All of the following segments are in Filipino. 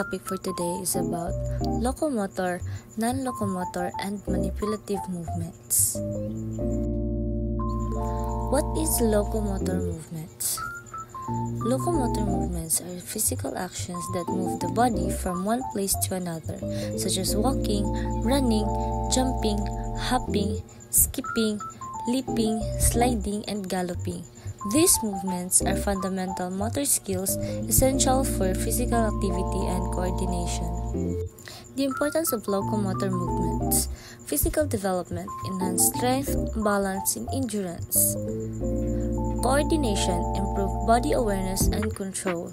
topic for today is about locomotor, non-locomotor, and manipulative movements. What is locomotor movements? Locomotor movements are physical actions that move the body from one place to another, such as walking, running, jumping, hopping, skipping, leaping, sliding, and galloping. These movements are fundamental motor skills essential for physical activity and coordination. The importance of locomotor movements: physical development, enhanced strength, balance, and endurance. Coordination, improve body awareness and control.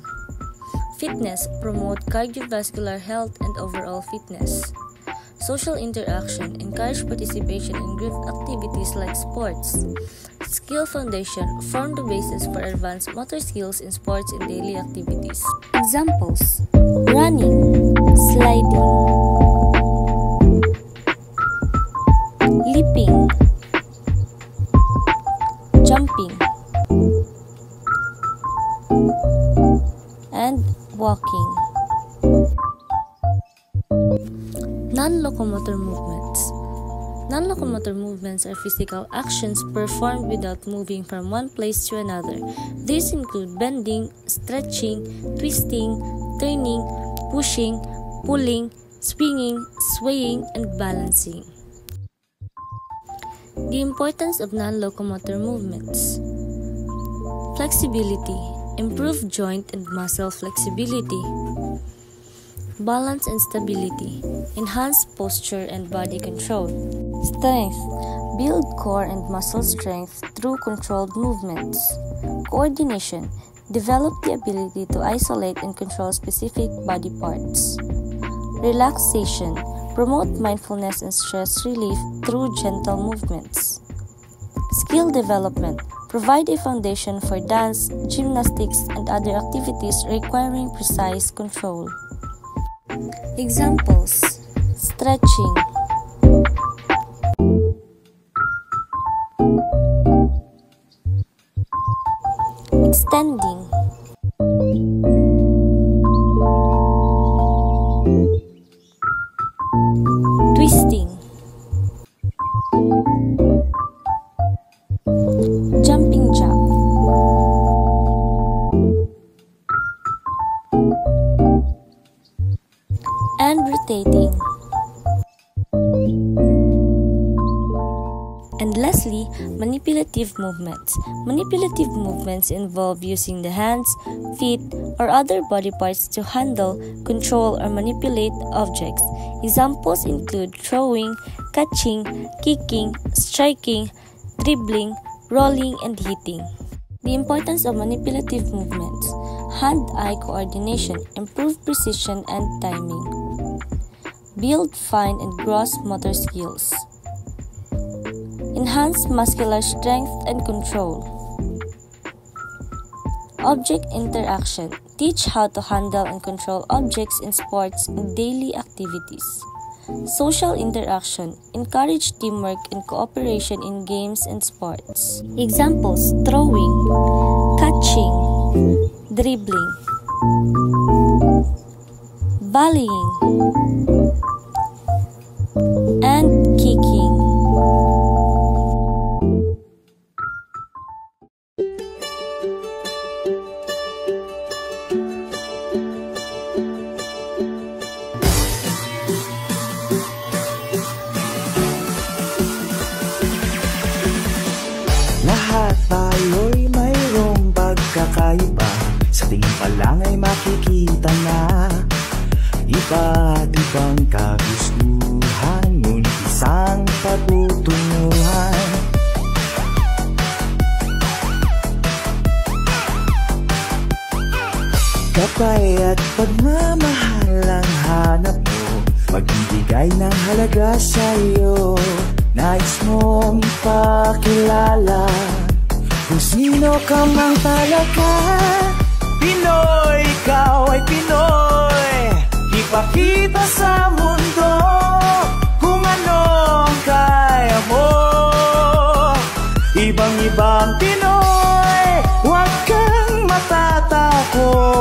Fitness, promote cardiovascular health and overall fitness. Social interaction, encourage participation in group activities like sports. Skill foundation, form the basis for advanced motor skills in sports and daily activities. Examples: running, sliding, leaping, jumping, and walking. Non-locomotor movements. Non-locomotor movements are physical actions performed without moving from one place to another. These include bending, stretching, twisting, turning, pushing, pulling, swinging, swaying, and balancing. The importance of non-locomotor movements: flexibility, improve joint and muscle flexibility. Balance and stability, enhance posture and body control. Strength, build core and muscle strength through controlled movements. Coordination, develop the ability to isolate and control specific body parts. Relaxation, promote mindfulness and stress relief through gentle movements. Skill development, provide a foundation for dance, gymnastics, and other activities requiring precise control. Examples: stretching, extending, twisting, jumping jack, and rotating. And lastly, manipulative movements. Manipulative movements involve using the hands, feet, or other body parts to handle, control, or manipulate objects. Examples include throwing, catching, kicking, striking, dribbling, rolling, and hitting. The importance of manipulative movements: hand-eye coordination, improve precision and timing. Build fine and gross motor skills. Enhance muscular strength and control. Object interaction, teach how to handle and control objects in sports and daily activities. Social interaction, encourage teamwork and cooperation in games and sports. Examples: throwing, catching, dribbling, volleying, and kicking. Lahat tayo'y mayroong pagkakaiba. Sa tingin pa lang ay makikita na iba't ibang kagustuhan, ngunit isang patutunguhan. Gabay at pagmamahal ang hanap mo, magbibigay ng halaga sa'yo. Nais mong ipakilala kung sino ka mang talaga. Pinoy, ikaw ay Pinoy. Ipakita sa mundo kung ano ang kaya mo. Ibang-ibang Pinoy, huwag kang matatakot.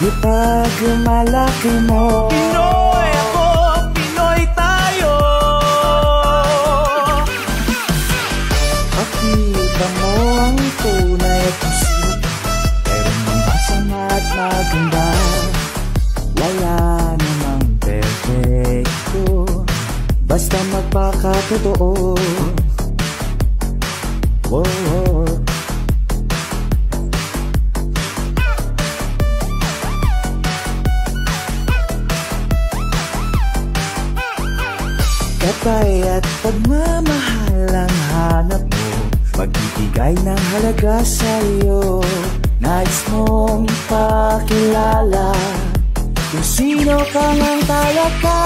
ipagmalaki mo. Pinoy ako, Pinoy tayo. Pakita mo ang tunay at puso, meron mang masama at maganda. Wala namang perfecto, basta magpakatotoo. Whoa. Kapay at pagmamahal ang hanap mo, magbibigay ng halaga sa'yo. Nais mong pakilala kung sino ka man talaga.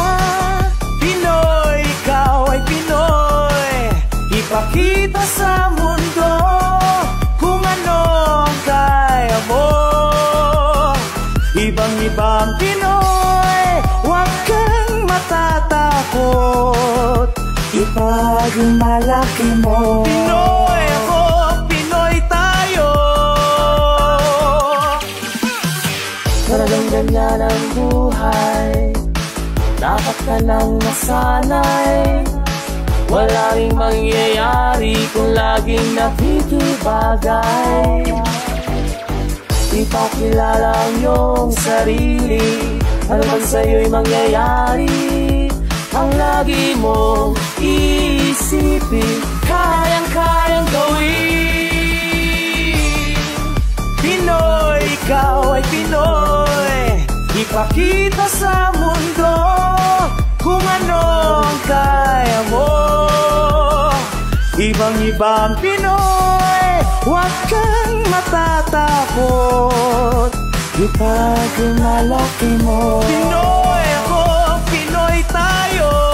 Pinoy, ikaw ay Pinoy. Ipakita sa mundo kung ano ang kaya mo. Ibang-ibang Pinoy, huwag kang matatakot. Ipagmalaki mo. Pinoy ako, Pinoy tayo. Talagang ganyan ang buhay, dapat ka nang masanay. Wala ring mangyayari kung laging nakikibagay. Ipakilala ang iyong sarili, ano man sa'yo'y mangyayari, ang lagi mong iisipin, kayang-kayang gawin. Pinoy, ikaw ay Pinoy. Ipakita sa mundo kung ano ang kaya mo. Ibang-ibang Pinoy, huwag kang matatakot. Ipagmalaki mo. Pinoy ako, Pinoy tayo.